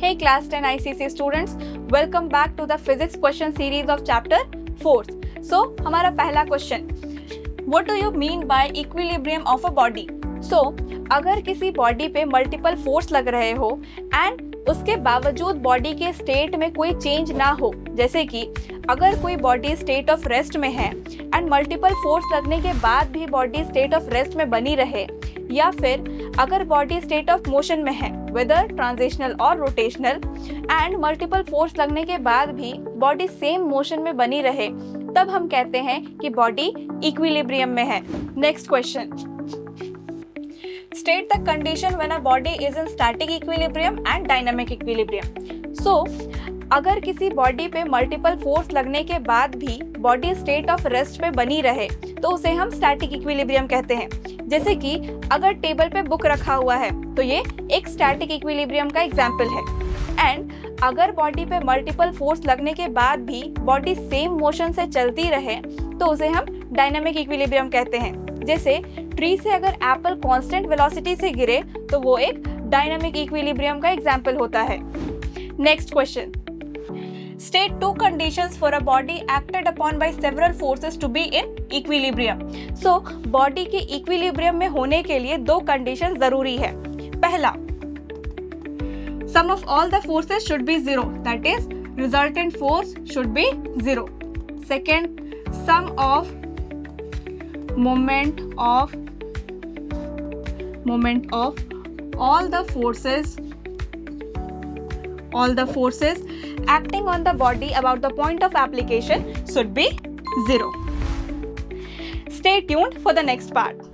Hey class 10 ICC students, welcome back to the physics question series of chapter 4th. So हमारा पहला question, what do you mean by equilibrium of a body? So अगर किसी body पे multiple force लग रहे हो and उसके बावजूद बॉडी के स्टेट में कोई चेंज ना हो, जैसे कि अगर कोई बॉडी स्टेट ऑफ रेस्ट में है एंड मल्टीपल फोर्स लगने के बाद भी बॉडी स्टेट ऑफ रेस्ट में बनी रहे, या फिर अगर बॉडी स्टेट ऑफ मोशन में है वेदर ट्रांजिशनल और रोटेशनल एंड मल्टीपल फोर्स लगने के बाद भी बॉडी सेम मोशन में बनी रहे, तब हम कहते हैं कि बॉडी इक्विलिब्रियम में है। Next question, state the condition when a body is in static equilibrium and dynamic equilibrium. So अगर किसी बॉडी पे मल्टीपल फोर्स लगने के बाद भी बॉडी स्टेट ऑफ रेस्ट पे बनी रहे तो उसे हम स्टैटिक इक्विलिब्रियम कहते हैं। जैसे कि अगर टेबल पे बुक रखा हुआ है तो ये एक स्टैटिक इक्विलिब्रियम का एग्जाम्पल है। एंड अगर बॉडी पे मल्टीपल फोर्स लगने के बाद भी बॉडी सेम मोशन से चलती रहे तो उसे हम डायनामिक इक्विलिब्रियम कहते हैं। जैसे ट्री से अगर एप्पल कांस्टेंट वेलोसिटी से गिरे तो वो एक डायनामिक इक्विलिब्रियम का एग्जाम्पल होता है। Next question, state two conditions for a body acted upon by several forces to be in equilibrium. So body के इक्विलिब्रियम में होने के लिए दो कंडीशन जरूरी है। पहला, sum of all the forces should be zero, that is resultant force should be zero. Second, sum of moment of all the forces acting on the body about the point of application should be zero. Stay tuned for the next part.